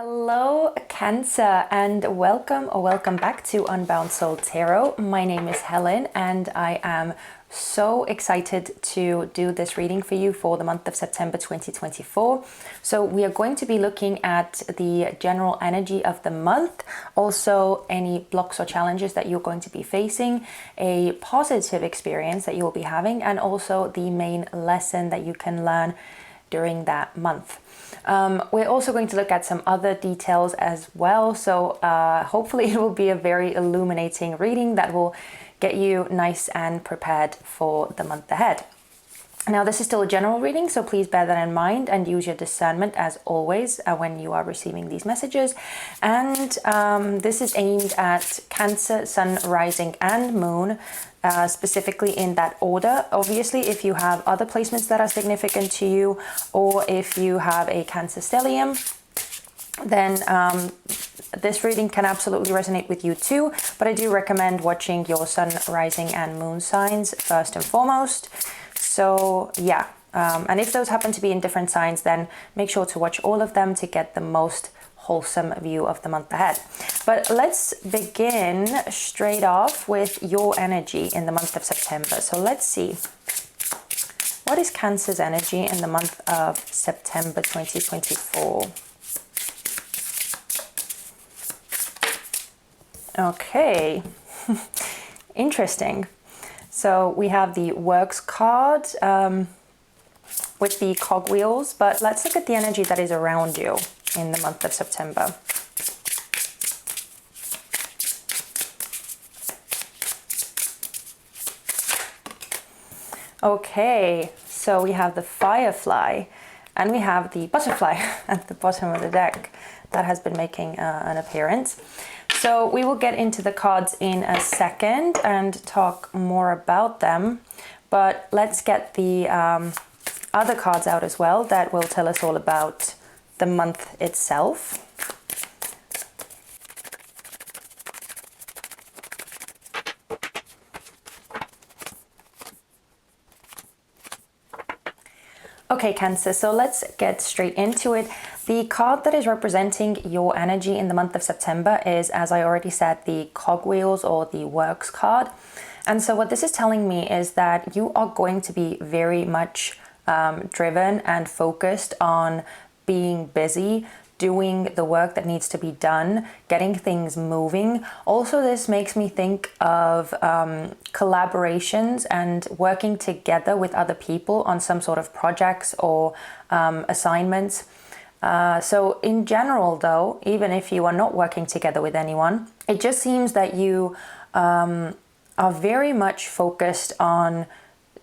Hello Cancer, and welcome back to Unbound Soul Tarot. My name is Helen and I am so excited to do this reading for you for the month of September 2024. So we are going to be looking at the general energy of the month, also any blocks or challenges that you're going to be facing, a positive experience that you'll be having, and also the main lesson that you can learn during that month. We're also going to look at some other details as well, so hopefully it will be a very illuminating reading that will get you nice and prepared for the month ahead. Now, this is still a general reading, so please bear that in mind and use your discernment as always when you are receiving these messages. And this is aimed at Cancer, Sun, Rising and Moon, specifically in that order. Obviously, if you have other placements that are significant to you, or if you have a Cancer stellium, then this reading can absolutely resonate with you too. But I do recommend watching your Sun, Rising and Moon signs first and foremost. So yeah, and if those happen to be in different signs, then make sure to watch all of them to get the most wholesome view of the month ahead. But let's begin straight off with your energy in the month of September. So let's see, what is Cancer's energy in the month of September 2024? Okay, interesting. So we have the Works card with the cogwheels, but let's look at the energy that is around you in the month of September. Okay, so we have the Firefly and we have the Butterfly at the bottom of the deck that has been making an appearance. So we will get into the cards in a second and talk more about them, but let's get the other cards out as well that will tell us all about the month itself. Okay, Cancer, so let's get straight into it. The card that is representing your energy in the month of September is, as I already said, the cogwheels or the Works card. And so what this is telling me is that you are going to be very much driven and focused on being busy, doing the work that needs to be done, getting things moving. Also, this makes me think of collaborations and working together with other people on some sort of projects or assignments. So in general, though, even if you are not working together with anyone, it just seems that you are very much focused on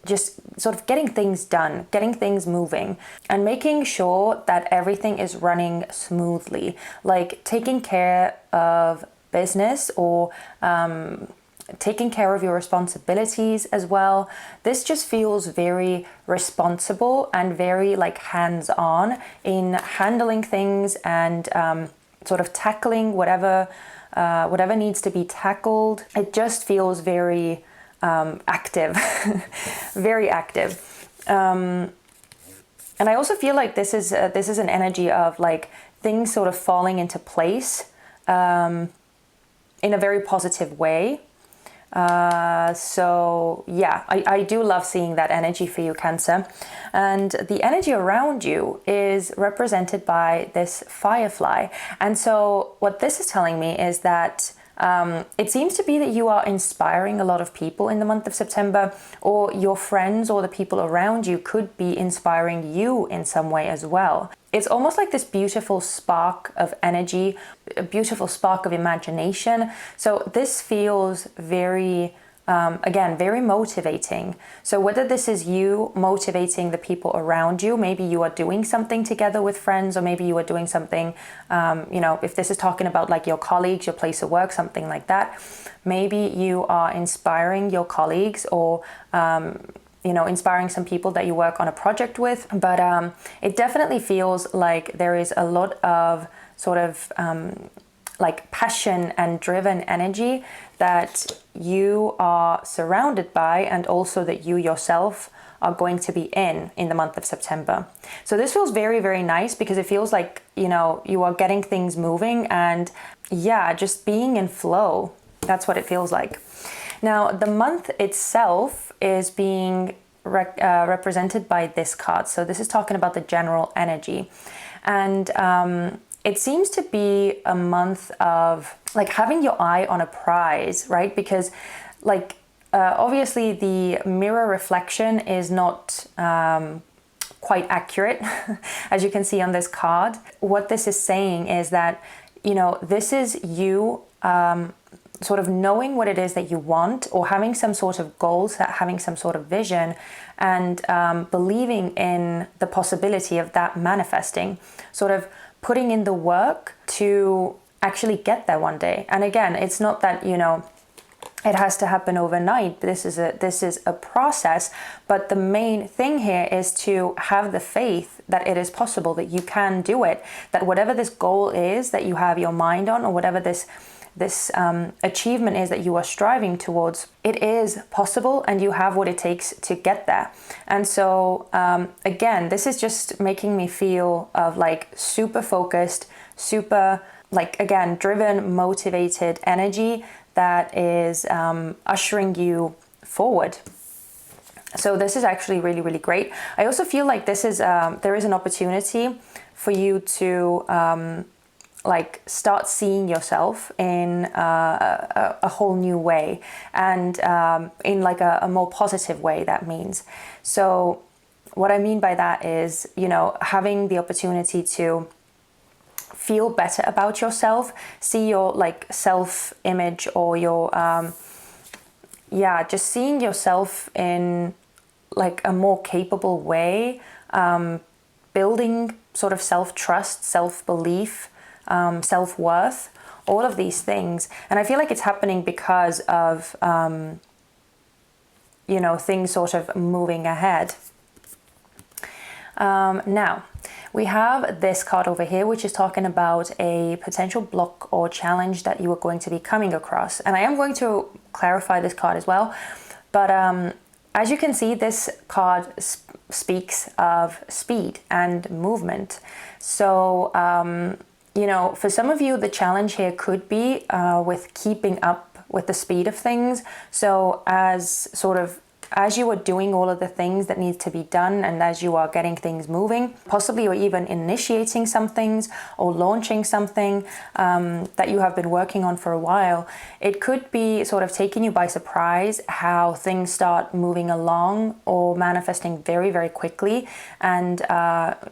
just sort of getting things done, getting things moving, and making sure that everything is running smoothly, like taking care of business or taking care of your responsibilities as well. This just feels very responsible and very like hands-on in handling things and sort of tackling whatever needs to be tackled. It just feels very active, very active. And I also feel like this is an energy of like things sort of falling into place in a very positive way. So yeah, I do love seeing that energy for you, Cancer. And the energy around you is represented by this Firefly. And so what this is telling me is that it seems to be that you are inspiring a lot of people in the month of September, or your friends or the people around you could be inspiring you in some way as well. It's almost like this beautiful spark of energy, a beautiful spark of imagination. So this feels very, again, very motivating. So whether this is you motivating the people around you, maybe you are doing something together with friends, or maybe you are doing something, you know, if this is talking about like your colleagues, your place of work, something like that, maybe you are inspiring your colleagues or, you know, inspiring some people that you work on a project with. But it definitely feels like there is a lot of sort of like passion and driven energy that you are surrounded by, and also that you yourself are going to be in the month of September. So this feels very, very nice because it feels like, you know, you are getting things moving and yeah, just being in flow. That's what it feels like. Now, the month itself is being represented by this card. So this is talking about the general energy. And it seems to be a month of like having your eye on a prize, right? Because like obviously the mirror reflection is not quite accurate, as you can see on this card. What this is saying is that, you know, this is you sort of knowing what it is that you want, or having some sort of goals, having some sort of vision, and believing in the possibility of that manifesting, sort of putting in the work to actually get there one day. And again, it's not that, you know, it has to happen overnight. This is a process, but the main thing here is to have the faith that it is possible, that you can do it, that whatever this goal is that you have your mind on, or whatever this achievement is that you are striving towards, it is possible and you have what it takes to get there. And so again, this is just making me feel of like super focused, super like, again, driven, motivated energy that is ushering you forward. So this is actually really, really great. I also feel like this is there is an opportunity for you to like start seeing yourself in a whole new way, and in like a more positive way, that means. So what I mean by that is, you know, having the opportunity to feel better about yourself, see your like self-image, or your just seeing yourself in like a more capable way, building sort of self-trust, self-belief, self-worth, all of these things. And I feel like it's happening because of you know, things sort of moving ahead. Now we have this card over here, which is talking about a potential block or challenge that you are going to be coming across. And I am going to clarify this card as well. But as you can see, this card speaks of speed and movement. So, you know, for some of you, the challenge here could be with keeping up with the speed of things. So as you are doing all of the things that need to be done, and as you are getting things moving, possibly you're even initiating some things or launching something that you have been working on for a while, it could be sort of taking you by surprise how things start moving along or manifesting very, very quickly. And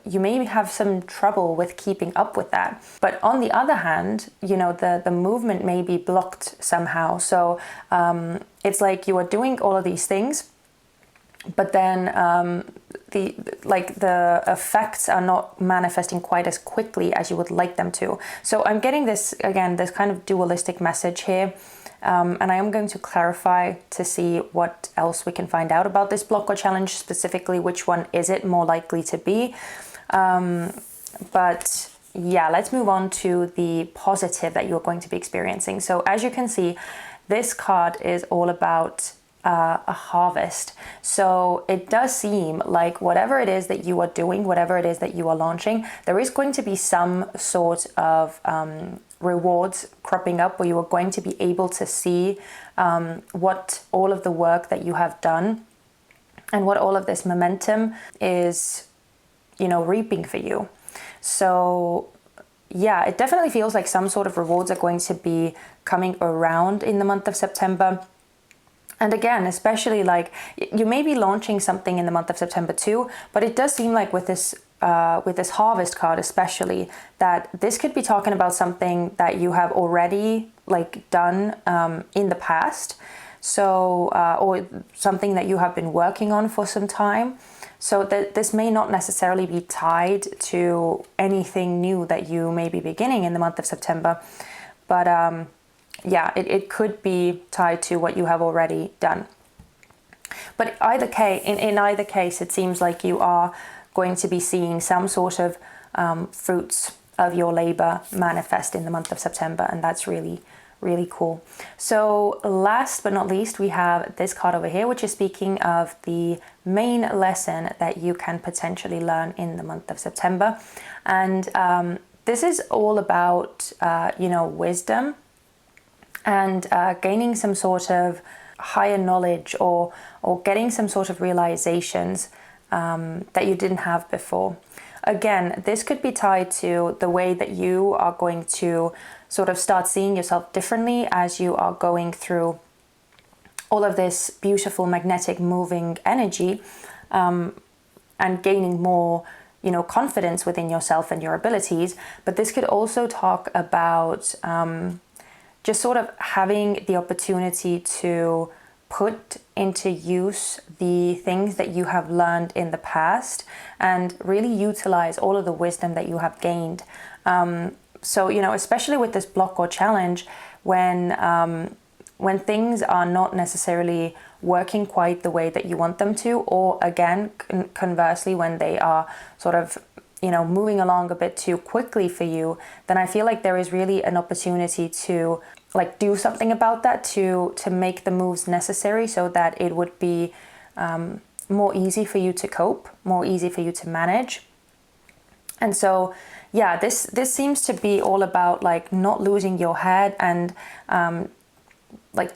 you may have some trouble with keeping up with that. But on the other hand, you know, the movement may be blocked somehow. So it's like you are doing all of these things, but then the effects are not manifesting quite as quickly as you would like them to. So I'm getting this, again, this kind of dualistic message here. And I am going to clarify to see what else we can find out about this block or challenge, specifically which one is it more likely to be. But yeah, let's move on to the positive that you're going to be experiencing. So as you can see, this card is all about a harvest. So it does seem like whatever it is that you are doing, whatever it is that you are launching, there is going to be some sort of rewards cropping up, where you are going to be able to see what all of the work that you have done and what all of this momentum is, you know, reaping for you. So yeah, it definitely feels like some sort of rewards are going to be coming around in the month of September. And again, especially like you may be launching something in the month of September too, but it does seem like with this harvest card especially, that this could be talking about something that you have already like done in the past. So or something that you have been working on for some time. So that this may not necessarily be tied to anything new that you may be beginning in the month of September, but yeah, it could be tied to what you have already done. But in either case, it seems like you are going to be seeing some sort of fruits of your labor manifest in the month of September, and that's really, really cool. So last but not least, we have this card over here, which is speaking of the main lesson that you can potentially learn in the month of September. And this is all about, wisdom and gaining some sort of higher knowledge or getting some sort of realizations that you didn't have before. Again, this could be tied to the way that you are going to sort of start seeing yourself differently as you are going through all of this beautiful magnetic moving energy, and gaining more, confidence within yourself and your abilities. But this could also talk about just sort of having the opportunity to put into use the things that you have learned in the past and really utilize all of the wisdom that you have gained. So, especially with this block or challenge, when things are not necessarily working quite the way that you want them to, or again, conversely, when they are sort of, moving along a bit too quickly for you, then I feel like there is really an opportunity to do something about that, to make the moves necessary so that it would be more easy for you to cope, more easy for you to manage. And so, yeah, this seems to be all about not losing your head and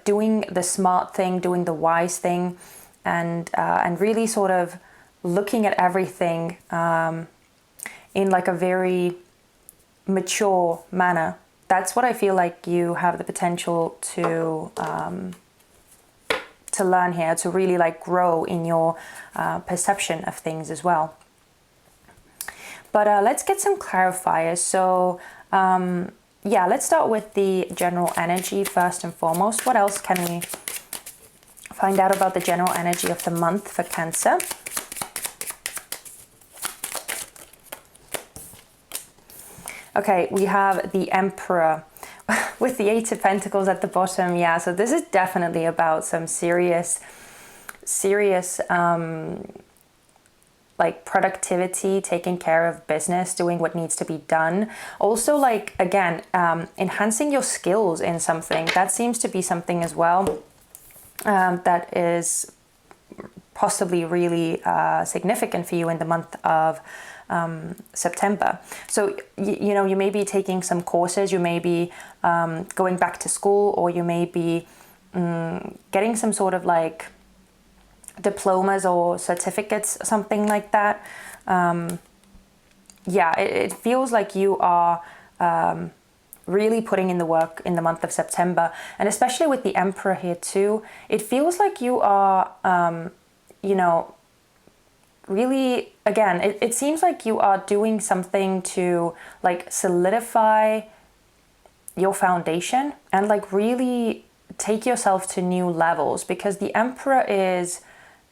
doing the smart thing, doing the wise thing, and really sort of looking at everything in a very mature manner. That's what I feel like you have the potential to learn here, to really grow in your perception of things as well. But let's get some clarifiers. So let's start with the general energy first and foremost. What else can we find out about the general energy of the month for Cancer? Okay, we have the Emperor with the Eight of Pentacles at the bottom. Yeah, so this is definitely about some serious productivity, taking care of business, doing what needs to be done. Also, again, enhancing your skills in something. That seems to be something as well that is possibly really significant for you in the month of September. So, you may be taking some courses, you may be going back to school, or you may be getting some sort of diplomas or certificates, something like that. It feels like you are really putting in the work in the month of September. And especially with the Emperor here too, it feels like you are, really, again, it seems like you are doing something to solidify your foundation and really take yourself to new levels, because the Emperor is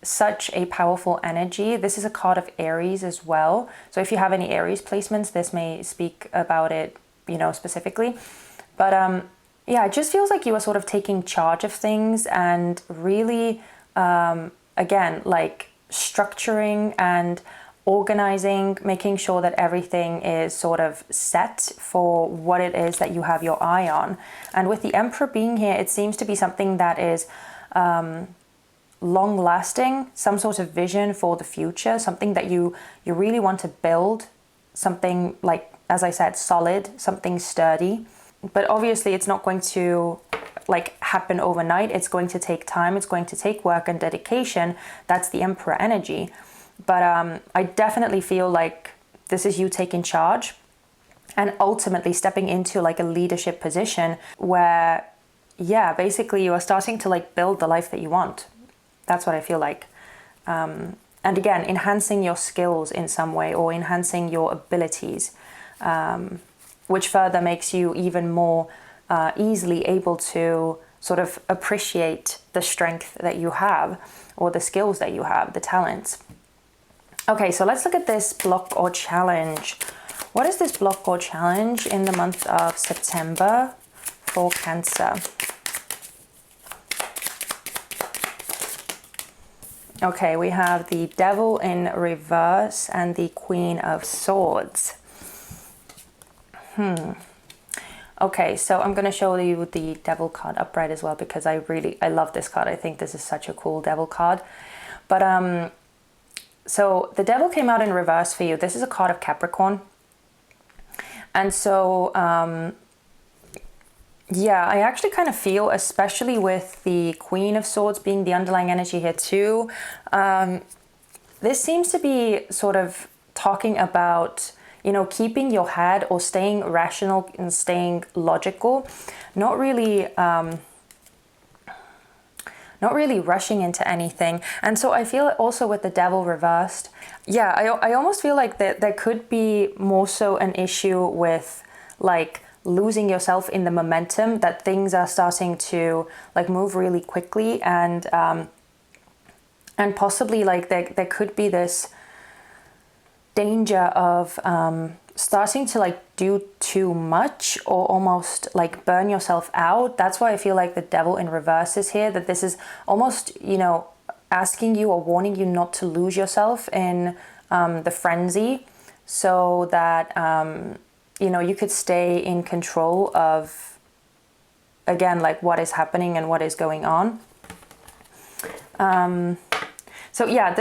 such a powerful energy. This is a card of Aries as well. So if you have any Aries placements, this may speak about it, specifically. But it just feels like you are sort of taking charge of things and really, again, structuring and organizing, making sure that everything is sort of set for what it is that you have your eye on. And with the Emperor being here, it seems to be something that is long lasting, some sort of vision for the future, something that you really want to build, something as I said, solid, something sturdy. But obviously it's not going to happen overnight. It's going to take time. It's going to take work and dedication. That's the Emperor energy. But I definitely feel like this is you taking charge and ultimately stepping into a leadership position where, basically you are starting to build the life that you want. That's what I feel like. And again, enhancing your skills in some way, or enhancing your abilities, which further makes you even more easily able to sort of appreciate the strength that you have, or the skills that you have, the talents. Okay, so let's look at this block or challenge. What is this block or challenge in the month of September for Cancer? Okay, we have the Devil in reverse and the Queen of Swords. Okay, so I'm going to show you the Devil card upright as well, because I love this card. I think this is such a cool Devil card. But so the Devil came out in reverse for you. This is a card of Capricorn. And so yeah, I actually kind of feel, especially with the Queen of Swords being the underlying energy here too, this seems to be sort of talking about, you know, keeping your head or staying rational and staying logical, not really rushing into anything. And so I feel also with the Devil reversed, yeah, I almost feel like that there could be more so an issue with like losing yourself in the momentum, that things are starting to like move really quickly, and possibly like there could be this danger of starting to like do too much or almost like burn yourself out. That's why I feel like the Devil in reverse is here, that this is almost, you know, asking you or warning you not to lose yourself in the frenzy, so that you know, you could stay in control of, again, like what is happening and what is going on. So yeah,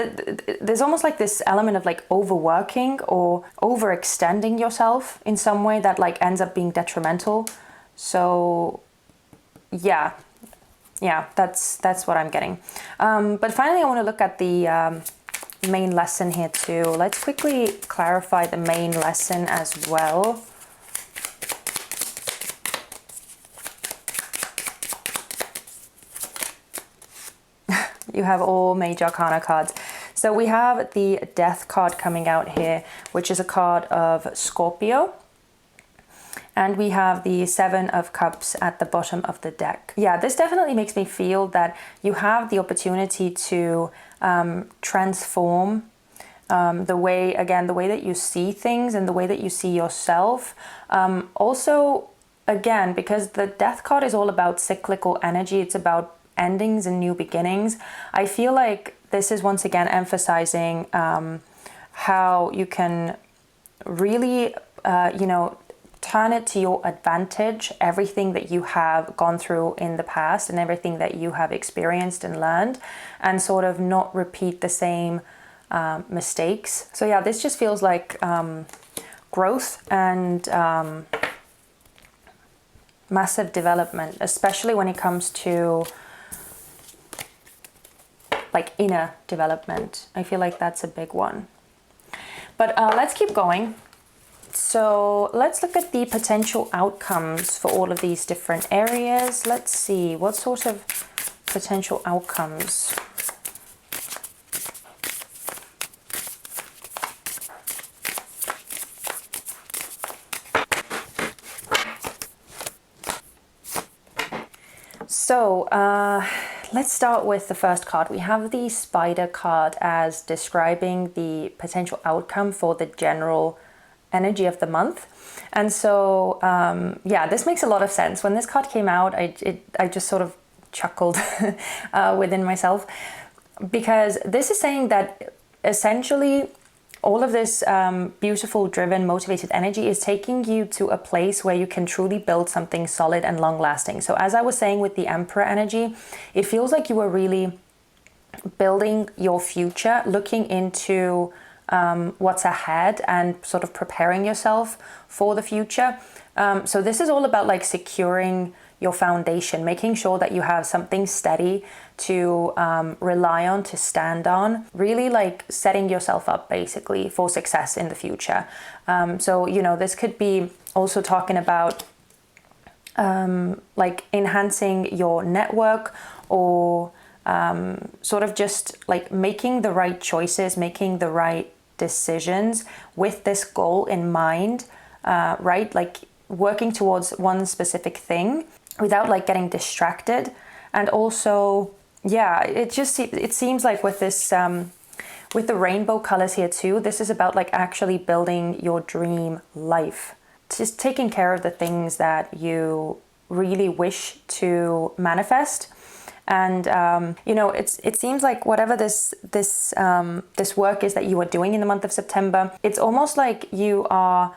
there's almost like this element of like overworking or overextending yourself in some way that like ends up being detrimental. So yeah, that's what I'm getting. But finally, I want to look at the main lesson here too. Let's quickly clarify the main lesson as well. You have all major arcana cards. So we have the Death card coming out here, which is a card of Scorpio. And we have the Seven of Cups at the bottom of the deck. Yeah, this definitely makes me feel that you have the opportunity to transform the way that you see things and the way that you see yourself. Also, again, because the Death card is all about cyclical energy, it's about endings and new beginnings. I feel like this is once again emphasizing how you can really, you know, turn it to your advantage, everything that you have gone through in the past and everything that you have experienced and learned, and sort of not repeat the same mistakes. So yeah, this just feels like growth and massive development, especially when it comes to like inner development. I feel like that's a big one. But let's keep going. So let's look at the potential outcomes for all of these different areas. Let's see, what sort of potential outcomes? So let's start with the first card. We have the Spider card as describing the potential outcome for the general energy of the month. And so yeah, this makes a lot of sense. When this card came out, I just sort of chuckled within myself, because this is saying that essentially all of this beautiful, driven, motivated energy is taking you to a place where you can truly build something solid and long lasting. So as I was saying with the Emperor energy, it feels like you are really building your future, looking into what's ahead and sort of preparing yourself for the future. So this is all about like securing your foundation, making sure that you have something steady to rely on, to stand on, really like setting yourself up basically for success in the future. So, you know, this could be also talking about like enhancing your network, or sort of just like making the right choices, making the right decisions with this goal in mind, right? Like working towards one specific thing without like getting distracted. And also, yeah, it seems like with this with the rainbow colors here too, this is about like actually building your dream life, just taking care of the things that you really wish to manifest. And you know, it seems like whatever this work is that you are doing in the month of September, it's almost like you are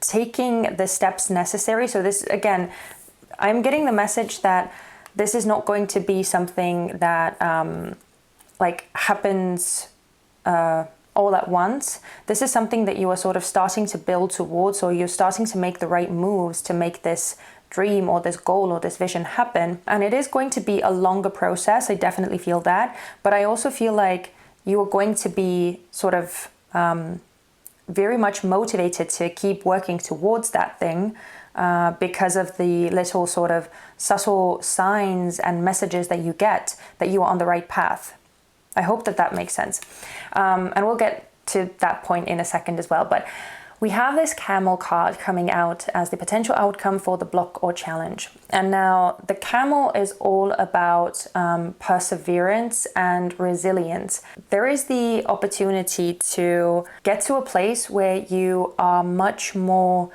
taking the steps necessary. So this, again, I'm getting the message that this is not going to be something that like happens all at once. This is something that you are sort of starting to build towards, or you're starting to make the right moves to make this dream or this goal or this vision happen. And it is going to be a longer process. I definitely feel that. But I also feel like you are going to be sort of very much motivated to keep working towards that thing because of the little sort of subtle signs and messages that you get that you are on the right path. I hope that that makes sense. And we'll get to that point in a second as well. But we have this camel card coming out as the potential outcome for the block or challenge. And now the camel is all about perseverance and resilience. There is the opportunity to get to a place where you are much more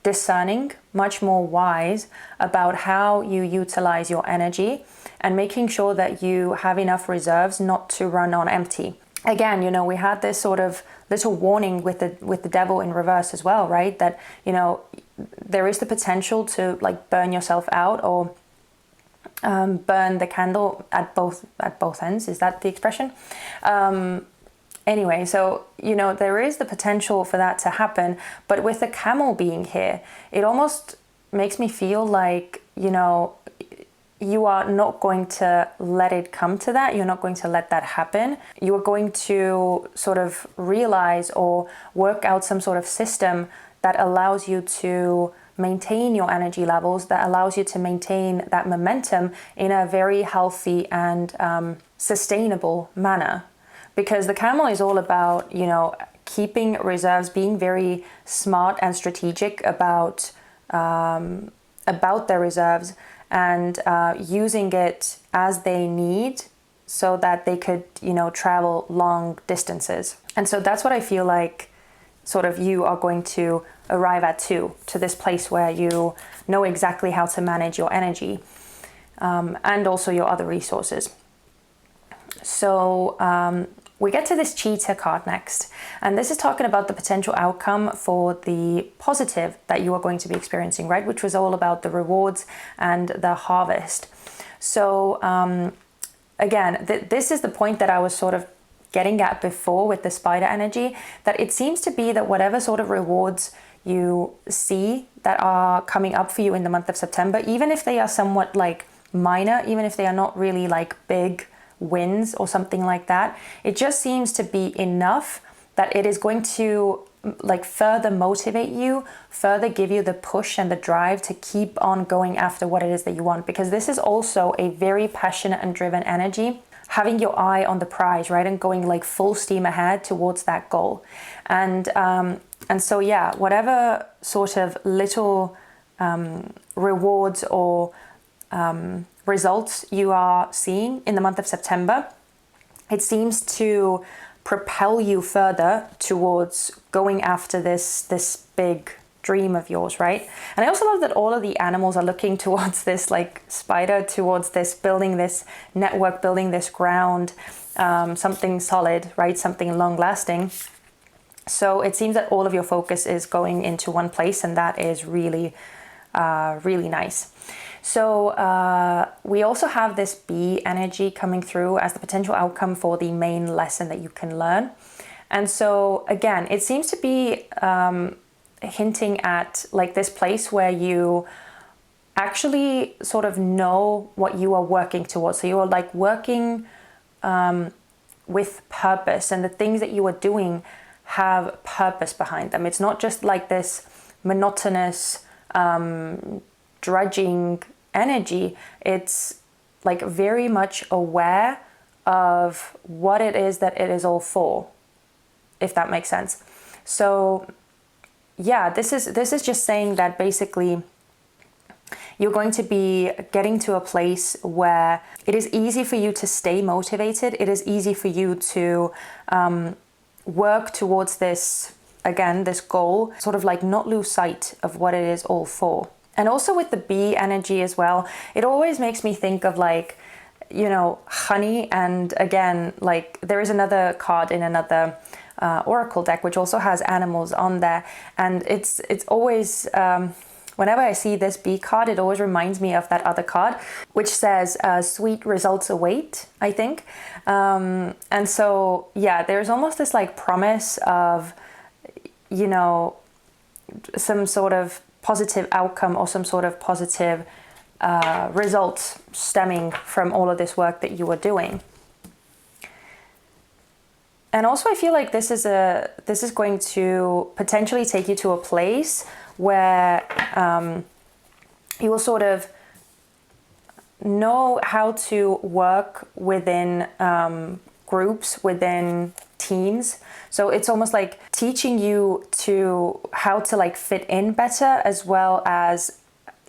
discerning, much more wise about how you utilize your energy and making sure that you have enough reserves not to run on empty. Again, you know, we had this sort of little warning with the devil in reverse as well, right? That, you know, there is the potential to like burn yourself out or burn the candle at both ends. Is that the expression? Anyway, so, you know, there is the potential for that to happen. But with the camel being here, it almost makes me feel like, you know, you are not going to let it come to that. You're not going to let that happen. You are going to sort of realize or work out some sort of system that allows you to maintain your energy levels, that allows you to maintain that momentum in a very healthy and sustainable manner. Because the camel is all about, you know, keeping reserves, being very smart and strategic about their reserves, and using it as they need so that they could, you know, travel long distances. And so that's what I feel like sort of you are going to arrive at too, to this place where you know exactly how to manage your energy and also your other resources. So we get to this cheetah card next, and this is talking about the potential outcome for the positive that you are going to be experiencing, right? Which was all about the rewards and the harvest. So again, this is the point that I was sort of getting at before with the spider energy, that it seems to be that whatever sort of rewards you see that are coming up for you in the month of September, even if they are somewhat like minor, even if they are not really like big wins or something like that, it just seems to be enough that it is going to like further motivate you, further give you the push and the drive to keep on going after what it is that you want. Because this is also a very passionate and driven energy, having your eye on the prize, right? And going like full steam ahead towards that goal. And so, yeah, whatever sort of little rewards or results you are seeing in the month of September, it seems to propel you further towards going after this big dream of yours, right? And I also love that all of the animals are looking towards this like spider, towards this, building this network, building this ground, something solid, right? Something long lasting. So it seems that all of your focus is going into one place, and that is really, really nice. So we also have this bee energy coming through as the potential outcome for the main lesson that you can learn. And so again, it seems to be hinting at like this place where you actually sort of know what you are working towards. So you are like working with purpose, and the things that you are doing have purpose behind them. It's not just like this monotonous drudging energy. It's like very much aware of what it is that it is all for, if that makes sense. So yeah, this is just saying that basically you're going to be getting to a place where it is easy for you to stay motivated. It is easy for you to work towards this, again, this goal, sort of like not lose sight of what it is all for. And also with the bee energy as well, it always makes me think of like, you know, honey. And again, like there is another card in another oracle deck, which also has animals on there. And it's always, whenever I see this bee card, it always reminds me of that other card, which says sweet results await, I think. And so, yeah, there's almost this like promise of, you know, some sort of positive outcome or some sort of positive results stemming from all of this work that you are doing. And also I feel like this is going to potentially take you to a place where you will sort of know how to work within groups, within teams. So it's almost like teaching you to how to like fit in better, as well as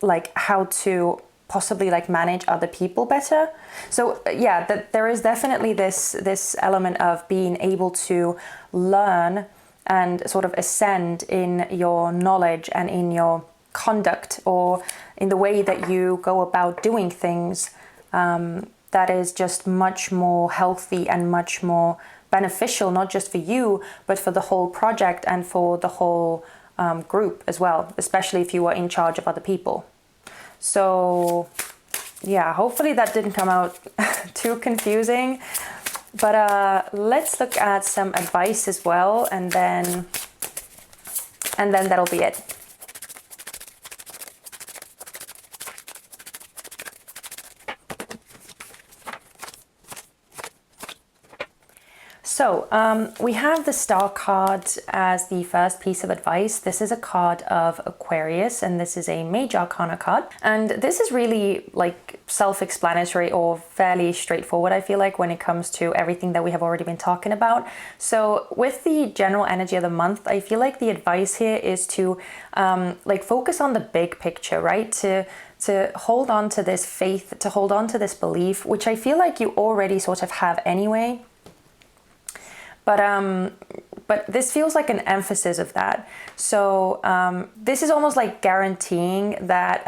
like how to possibly like manage other people better. So yeah, that there is definitely this element of being able to learn and sort of ascend in your knowledge and in your conduct, or in the way that you go about doing things, that is just much more healthy and much more beneficial, not just for you, but for the whole project and for the whole group as well, especially if you are in charge of other people. So yeah, hopefully that didn't come out too confusing, but let's look at some advice as well, and then that'll be it. So we have the Star card as the first piece of advice. This is a card of Aquarius, and this is a Major Arcana card. And this is really like self-explanatory or fairly straightforward, I feel like, when it comes to everything that we have already been talking about. So with the general energy of the month, I feel like the advice here is to like focus on the big picture, right? To hold on to this faith, to hold on to this belief, which I feel like you already sort of have anyway. But this feels like an emphasis of that. So this is almost like guaranteeing that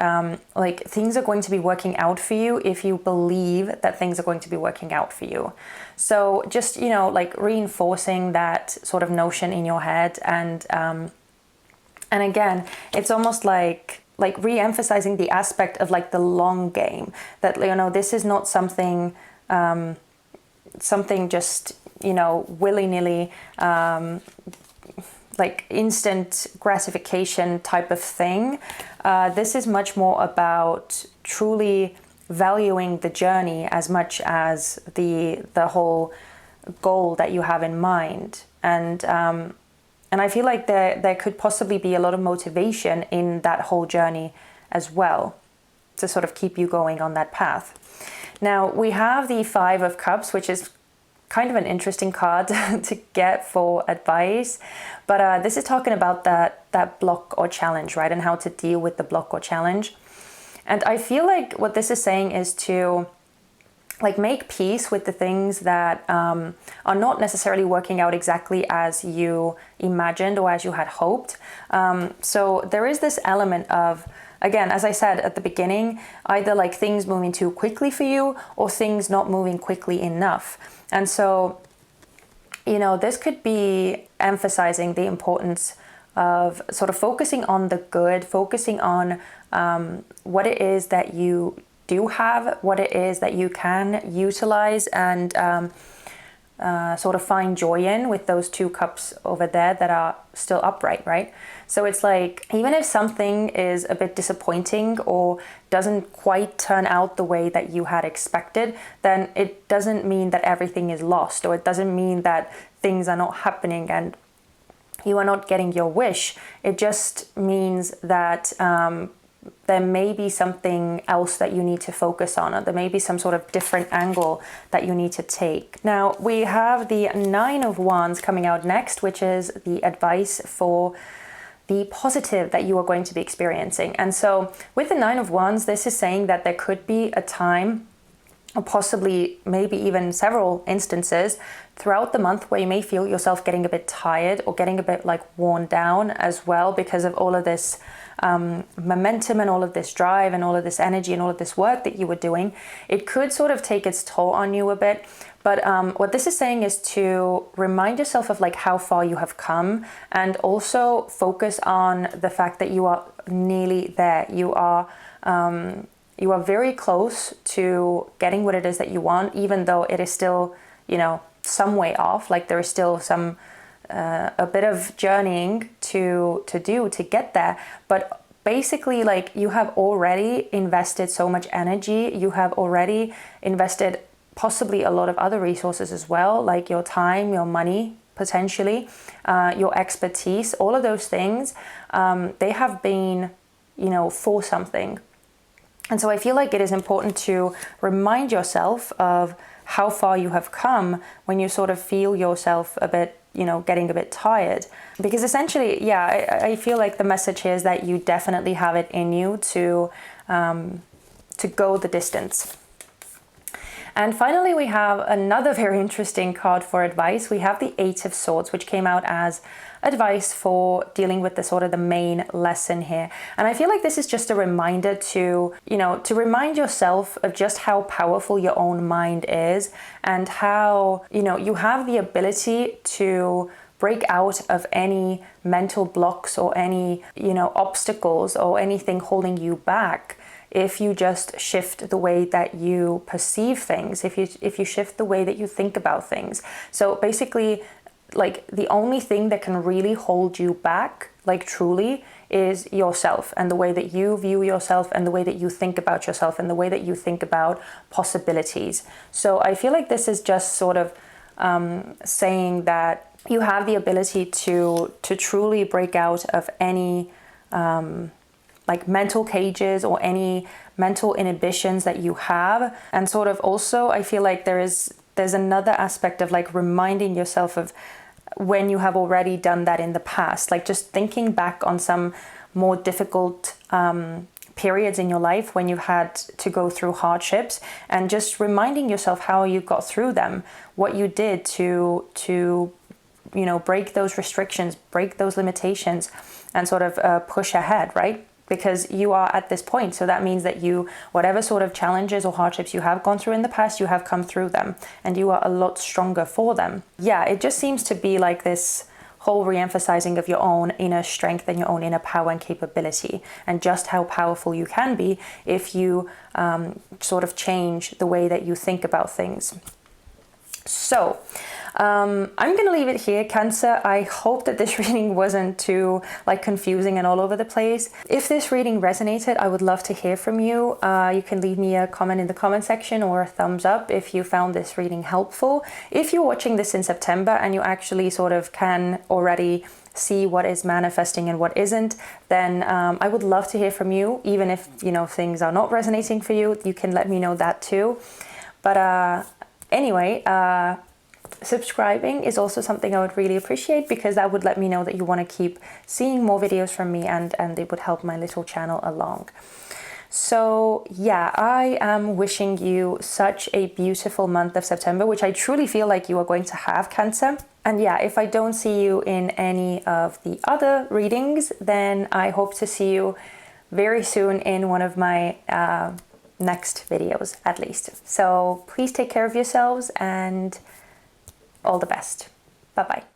like things are going to be working out for you if you believe that things are going to be working out for you. So just, you know, like reinforcing that sort of notion in your head, and again, it's almost like re-emphasizing the aspect of like the long game, that, you know, this is not something just, you know, willy-nilly, like instant gratification type of thing. This is much more about truly valuing the journey as much as the whole goal that you have in mind. And I feel like there could possibly be a lot of motivation in that whole journey as well, to sort of keep you going on that path. Now we have the Five of Cups, which is kind of an interesting card to get for advice, but this is talking about that block or challenge, right, and how to deal with the block or challenge. And I feel like what this is saying is to like make peace with the things that are not necessarily working out exactly as you imagined or as you had hoped. So there is this element of, again, as I said at the beginning, either like things moving too quickly for you or things not moving quickly enough. And so, you know, this could be emphasizing the importance of sort of focusing on the good, focusing on what it is that you do have, what it is that you can utilize and sort of find joy in with those two cups over there that are still upright, right? So it's like, even if something is a bit disappointing or doesn't quite turn out the way that you had expected, then it doesn't mean that everything is lost, or it doesn't mean that things are not happening and you are not getting your wish. It just means that there may be something else that you need to focus on, or there may be some sort of different angle that you need to take. Now we have the Nine of Wands coming out next, which is the advice for the positive that you are going to be experiencing. And so with the Nine of Wands, this is saying that there could be a time or possibly maybe even several instances throughout the month where you may feel yourself getting a bit tired or getting a bit like worn down as well, because of all of this momentum and all of this drive and all of this energy and all of this work that you were doing. It could sort of take its toll on you a bit. But what this is saying is to remind yourself of like how far you have come, and also focus on the fact that you are nearly there. You are very close to getting what it is that you want, even though it is still, you know, some way off. Like there is still some a bit of journeying to do to get there. But basically, like, you have already invested so much energy. You have already invested possibly a lot of other resources as well, like your time, your money, potentially, your expertise. All of those things, they have been, you know, for something. And so I feel like it is important to remind yourself of how far you have come when you sort of feel yourself a bit, you know, getting a bit tired. Because essentially, yeah, I feel like the message here is that you definitely have it in you to go the distance. And finally, we have another very interesting card for advice. We have the Eight of Swords, which came out as advice for dealing with the sort of the main lesson here. And I feel like this is just a reminder to, you know, to remind yourself of just how powerful your own mind is, and how, you know, you have the ability to break out of any mental blocks or any, you know, obstacles or anything holding you back, if you just shift the way that you perceive things, if you shift the way that you think about things. So basically, like, the only thing that can really hold you back, like truly, is yourself, and the way that you view yourself, and the way that you think about yourself, and the way that you think about possibilities. So I feel like this is just sort of saying that you have the ability to truly break out of any like mental cages or any mental inhibitions that you have. And sort of also, I feel like there's another aspect of like reminding yourself of when you have already done that in the past, like just thinking back on some more difficult periods in your life when you've had to go through hardships, and just reminding yourself how you got through them, what you did to you know, break those restrictions, break those limitations, and sort of push ahead, right? Because you are at this point. So that means that you, whatever sort of challenges or hardships you have gone through in the past, you have come through them, and you are a lot stronger for them. Yeah, it just seems to be like this whole re-emphasizing of your own inner strength and your own inner power and capability, and just how powerful you can be if you sort of change the way that you think about things. So I'm going to leave it here, Cancer. I hope that this reading wasn't too like confusing and all over the place. If this reading resonated, I would love to hear from you. You can leave me a comment in the comment section, or a thumbs up if you found this reading helpful. If you're watching this in September and you actually sort of can already see what is manifesting and what isn't, then I would love to hear from you. Even if, you know, things are not resonating for you, you can let me know that too. But anyway, subscribing is also something I would really appreciate, because that would let me know that you want to keep seeing more videos from me, and it would help my little channel along. So yeah, I am wishing you such a beautiful month of September, which I truly feel like you are going to have, Cancer. And yeah, if I don't see you in any of the other readings, then I hope to see you very soon in one of my next videos at least. So please take care of yourselves, and all the best. Bye-bye.